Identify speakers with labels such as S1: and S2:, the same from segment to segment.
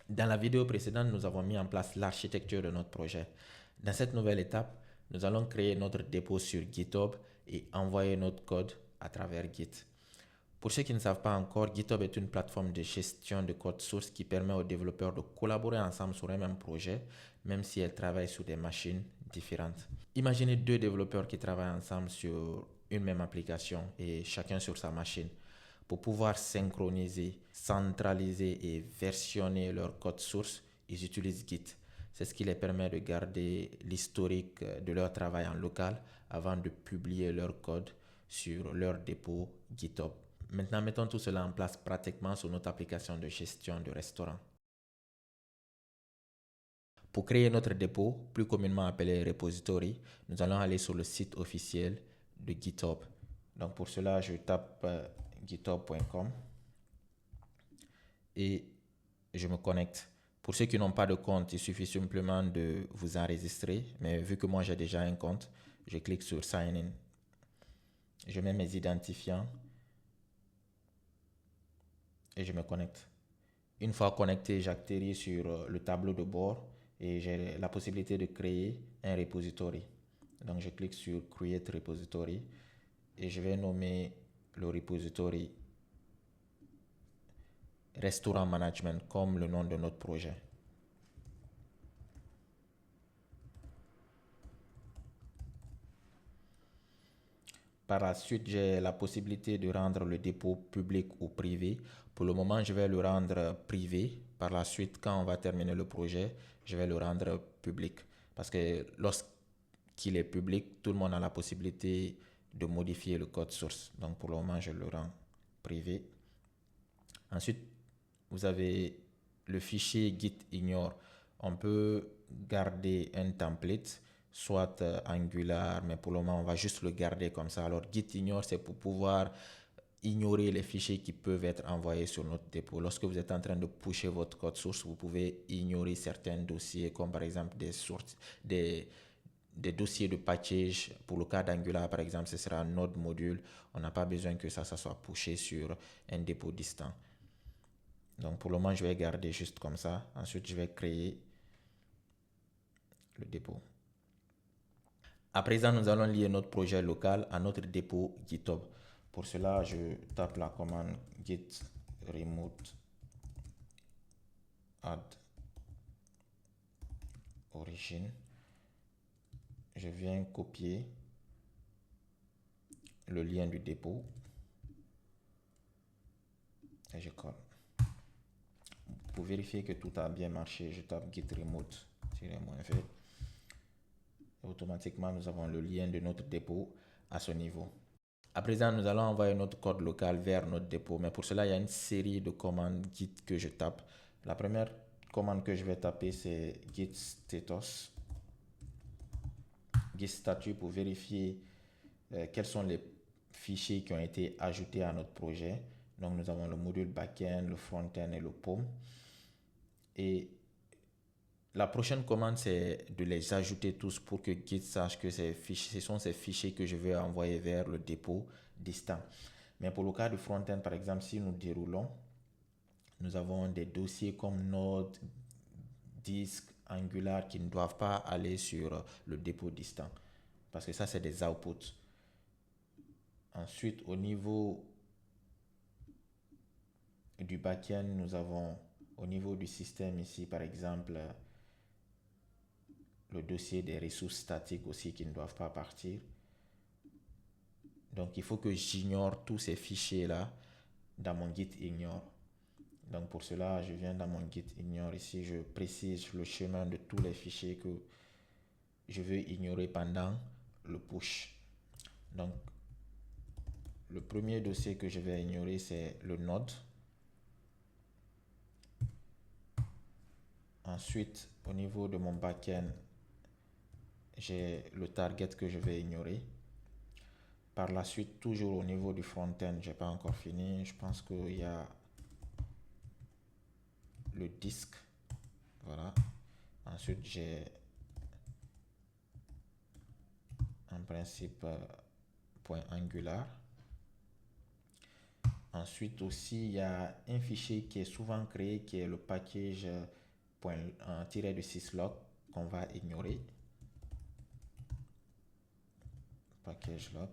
S1: Dans la vidéo précédente, nous avons mis en place l'architecture de notre projet. Dans cette nouvelle étape, nous allons créer notre dépôt sur GitHub et envoyer notre code à travers Git. Pour ceux qui ne savent pas encore, GitHub est une plateforme de gestion de code source qui permet aux développeurs de collaborer ensemble sur un même projet, même si elles travaillent sur des machines différentes. Imaginez deux développeurs qui travaillent ensemble sur une même application et chacun sur sa machine. Pour pouvoir synchroniser, centraliser et versionner leur code source, ils utilisent Git. C'est ce qui les permet de garder l'historique de leur travail en local avant de publier leur code sur leur dépôt GitHub. Maintenant, mettons tout cela en place pratiquement sur notre application de gestion de restaurant. Pour créer notre dépôt, plus communément appelé repository, nous allons aller sur le site officiel de GitHub. Donc pour cela, je tape github.com et je me connecte. Pour ceux qui n'ont pas de compte, il suffit simplement de vous enregistrer. Mais vu que moi j'ai déjà un compte, je clique sur Sign in. Je mets mes identifiants et je me connecte. Une fois connecté, j'atterris sur le tableau de bord et j'ai la possibilité de créer un repository. Donc je clique sur Create Repository et je vais nommer le repository Restaurant Management comme le nom de notre projet. Par la suite, j'ai la possibilité de rendre le dépôt public ou privé. Pour le moment, je vais le rendre privé. Par la suite, quand on va terminer le projet, je vais le rendre public. Parce que lorsqu'il est public, tout le monde a la possibilité de modifier le code source. Donc pour le moment, je le rends privé. Ensuite, vous avez le fichier git ignore. On peut garder un template, soit Angular, mais pour le moment, on va juste le garder comme ça. Alors, git ignore, c'est pour pouvoir ignorer les fichiers qui peuvent être envoyés sur notre dépôt. Lorsque vous êtes en train de pusher votre code source, vous pouvez ignorer certains dossiers, comme par exemple des dossiers de package. Pour le cas d'Angular, par exemple, ce sera Node module. On n'a pas besoin que ça soit pushé sur un dépôt distant. Donc pour le moment, je vais garder juste comme ça. Ensuite, je vais créer le dépôt. À présent, nous allons lier notre projet local à notre dépôt GitHub. Pour cela, je tape la commande git remote add origin. Je viens copier le lien du dépôt et je colle. Pour vérifier que tout a bien marché, je tape git remote-v. Automatiquement, nous avons le lien de notre dépôt à ce niveau. À présent, nous allons envoyer notre code local vers notre dépôt. Mais pour cela, il y a une série de commandes git que je tape. La première commande que je vais taper, c'est git status. Git statut pour vérifier quels sont les fichiers qui ont été ajoutés à notre projet. Donc, nous avons le module backend, le frontend et le POM. Et la prochaine commande, c'est de les ajouter tous pour que Git sache que ce sont ces fichiers que je vais envoyer vers le dépôt distant. Mais pour le cas du front-end, par exemple, si nous déroulons, nous avons des dossiers comme Node, Disk, Angular qui ne doivent pas aller sur le dépôt distant. Parce que ça, c'est des outputs. Ensuite, au niveau du backend, nous avons au niveau du système ici, par exemple, le dossier des ressources statiques aussi qui ne doivent pas partir. Donc, il faut que j'ignore tous ces fichiers-là dans mon git ignore. Donc, pour cela, je viens dans mon git ignore ici, je précise le chemin de tous les fichiers que je veux ignorer pendant le push. Donc, le premier dossier que je vais ignorer, c'est le node. Ensuite, au niveau de mon backend, j'ai le target que je vais ignorer. Par la suite, toujours au niveau du front-end, je n'ai pas encore fini. Je pense qu'il y a le disque. Voilà. Ensuite, j'ai en principe point Angular. Ensuite aussi, il y a un fichier qui est souvent créé qui est le package tiré de syslog qu'on va ignorer. Package log.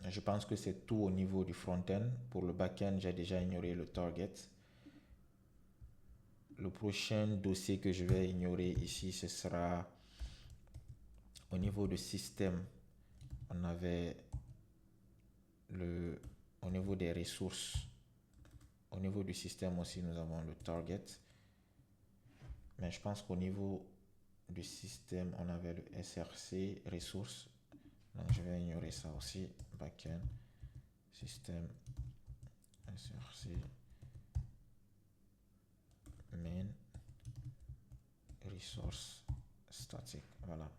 S1: Je pense que c'est tout au niveau du front-end. Pour le back-end, j'ai déjà ignoré le target. Le prochain dossier que je vais ignorer ici, ce sera au niveau du système. On avait au niveau des ressources. Au niveau du système aussi, nous avons le target. Mais je pense qu'au niveau du système, on avait le SRC, ressources. Donc, je vais ignorer ça aussi. Backend, système, SRC, main, resource, static. Voilà.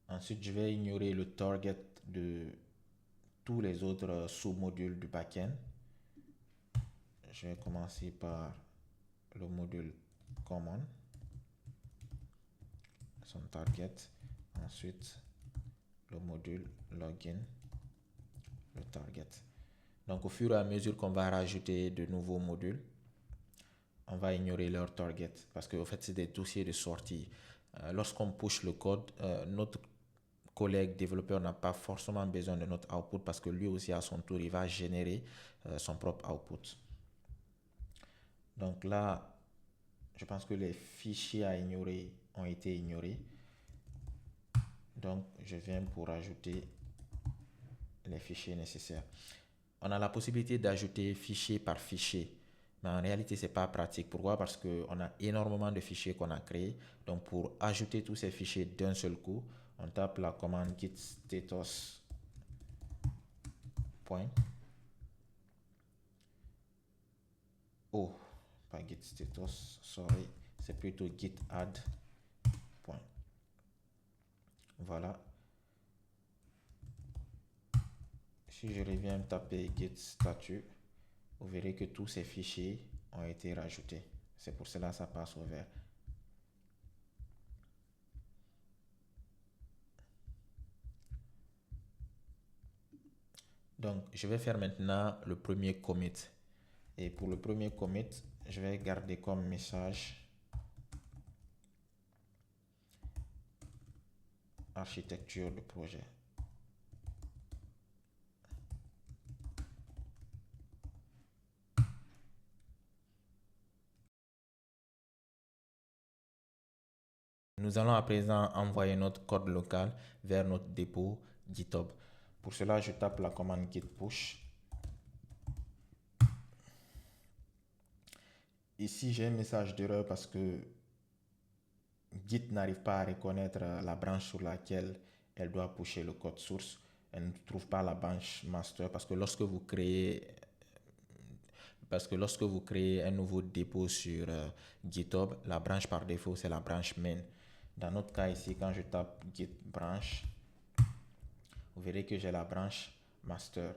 S1: Ensuite, je vais ignorer le target de tous les autres sous-modules du backend. Je vais commencer par le module common, son target. Ensuite, le module login, le target. Donc, au fur et à mesure qu'on va rajouter de nouveaux modules, on va ignorer leur target parce qu'en fait, c'est des dossiers de sortie. Lorsqu'on push le code, notre collègue développeur n'a pas forcément besoin de notre output parce que lui aussi, à son tour, il va générer son propre output. Donc là, je pense que les fichiers à ignorer ont été ignorés. Donc, je viens pour ajouter les fichiers nécessaires. On a la possibilité d'ajouter fichier par fichier. Mais en réalité, ce n'est pas pratique. Pourquoi? Parce qu'on a énormément de fichiers qu'on a créés. Donc, pour ajouter tous ces fichiers d'un seul coup, on tape la commande git status point. Oh, pas git status, sorry. C'est plutôt git add point. Voilà. Si je reviens taper git statut, vous verrez que tous ces fichiers ont été rajoutés. C'est pour cela que ça passe au vert. Donc, je vais faire maintenant le premier commit. Et pour le premier commit, je vais garder comme message architecture de projet. Nous allons à présent envoyer notre code local vers notre dépôt GitHub. Pour cela, je tape la commande git push. Ici, j'ai un message d'erreur parce que Git n'arrive pas à reconnaître la branche sur laquelle elle doit pusher le code source. Elle ne trouve pas la branche master parce que lorsque vous créez un nouveau dépôt sur GitHub, la branche par défaut, c'est la branche main. Dans notre cas ici, quand je tape git branch, vous verrez que j'ai la branche master.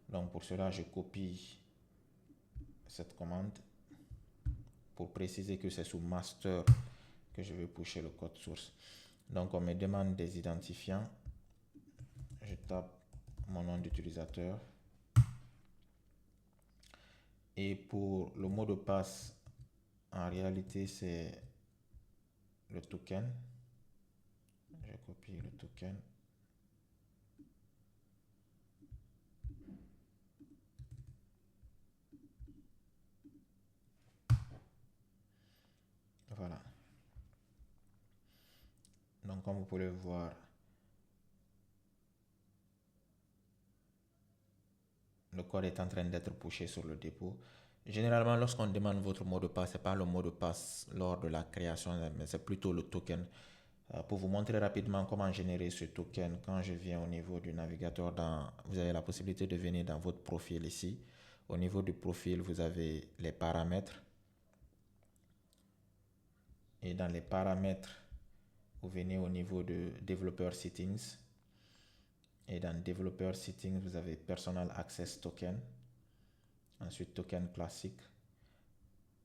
S1: Donc pour cela, je copie cette commande pour préciser que c'est sous master que je vais pusher le code source. Donc on me demande des identifiants. Je tape mon nom d'utilisateur. Et pour le mot de passe, en réalité, c'est le token. Je copie le token. Voilà. Donc, comme vous pouvez voir, le code est en train d'être pushé sur le dépôt. Généralement, lorsqu'on demande votre mot de passe, ce n'est pas le mot de passe lors de la création, mais c'est plutôt le token. Pour vous montrer rapidement comment générer ce token, quand je viens au niveau du navigateur, vous avez la possibilité de venir dans votre profil ici. Au niveau du profil, vous avez les paramètres. Et dans les paramètres, vous venez au niveau de Developer Settings. Et dans Developer Settings, vous avez Personal Access Token. Ensuite, token classique.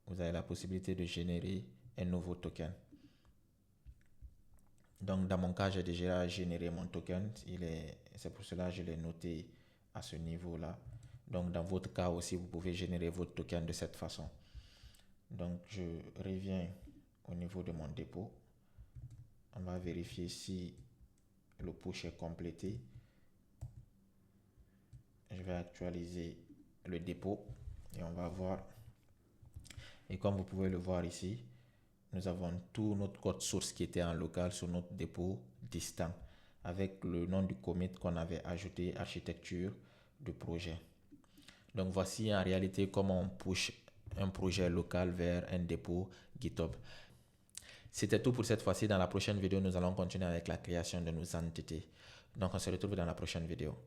S1: Vous avez la possibilité de générer un nouveau token. Donc, dans mon cas, j'ai déjà généré mon token. C'est pour cela que je l'ai noté à ce niveau-là. Donc, dans votre cas aussi, vous pouvez générer votre token de cette façon. Donc, je reviens au niveau de mon dépôt. On va vérifier si le push est complété. Je vais actualiser le dépôt et on va voir. Et comme vous pouvez le voir ici, nous avons tout notre code source qui était en local sur notre dépôt distant avec le nom du commit qu'on avait ajouté, architecture de projet. Donc voici en réalité comment on push un projet local vers un dépôt GitHub. C'était tout pour cette fois-ci. Dans la prochaine vidéo, nous allons continuer avec la création de nos entités. Donc on se retrouve dans la prochaine vidéo.